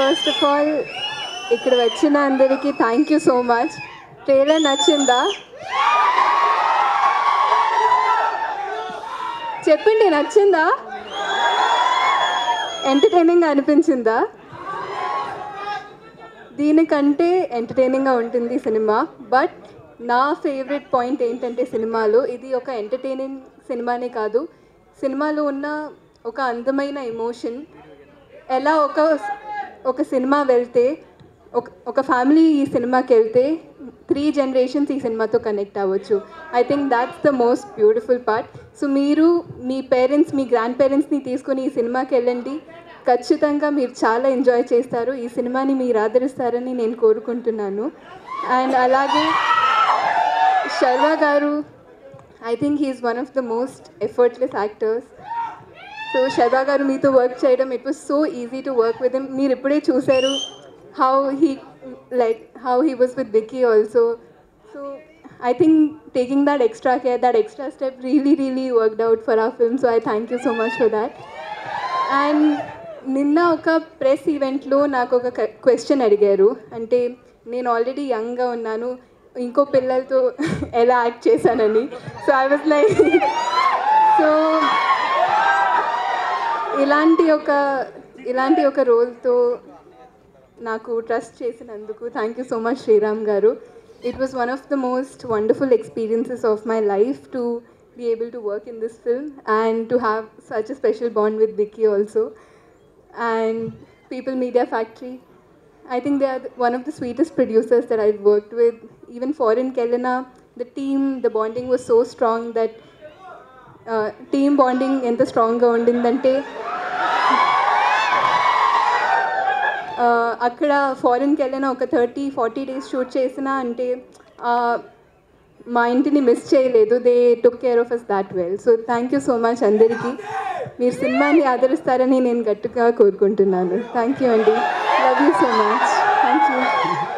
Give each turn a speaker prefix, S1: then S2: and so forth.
S1: First of all ఇక్కడ వచ్చిన అందరికీ thank you so much. Trailer నచ్చిందా? చెప్పండి, నచ్చిందా? ఎంటర్టైనింగ్గా అనిపించిందా? దీనికంటే ఎంటర్టైనింగ్గా ఉంటుంది సినిమా. బట్ నా ఫేవరెట్ పాయింట్ ఏంటంటే సినిమాలో ఇది ఒక ఎంటర్టైనింగ్ సినిమానే కాదు, సినిమాలో ఉన్న ఒక అందమైన ఎమోషన్. ఎలా ఒక సినిమా వెళ్తే ఒక ఫ్యామిలీ ఈ సినిమాకి వెళ్తే 3 generations ఈ సినిమాతో కనెక్ట్ అవ్వచ్చు. I think that's the most beautiful part. So మీరు మీ పేరెంట్స్, మీ గ్రాండ్ పేరెంట్స్ని తీసుకొని ఈ సినిమాకి వెళ్ళండి. ఖచ్చితంగా మీరు చాలా ఎంజాయ్ చేస్తారు. ఈ సినిమాని మీరు ఆదరిస్తారని నేను కోరుకుంటున్నాను. అండ్ అలాగే Sharwa garu, I think he is one of the most effortless actors. So Sharwa garu మీతో వర్క్ చేయడం, it was so easy to work with him. మీరు ఇప్పుడే చూశారు how he was with Vicky also. So I think taking that extra care, that extra step really worked out for our film. So I thank you so much for that. And నిన్న ఒక press ఈవెంట్లో నాకు ఒక question అడిగారు. అంటే నేను already యంగ్గా ఉన్నాను, ఇంకో పిల్లలతో ఎలా యాక్ట్ చేశానని. So I was like, so ఇలాంటి ఒక రోల్తో నాకు ట్రస్ట్ చేసినందుకు thank you so much Sriram garu. It was one of the most wonderful experiences of my life to be able to work in this film and to have such a special bond with Vicky also. And People Media Factory, I think they are one of the sweetest producers that I've worked with. Even Foreign Kelena, the team, the bonding was so strong that team bonding enta strong ga undindante అక్కడ ఫారెన్కి వెళ్ళిన ఒక 30-40 days shoot చేసిన అంటే మా ఇంటిని miss చేయలేదు. They took care of us that well. So thank you so much అందరికీ. మీరు సినిమాని ఆదరిస్తారని నేను గట్టిగా కోరుకుంటున్నాను. థ్యాంక్ యూ అండి. Love you so much. Thank you.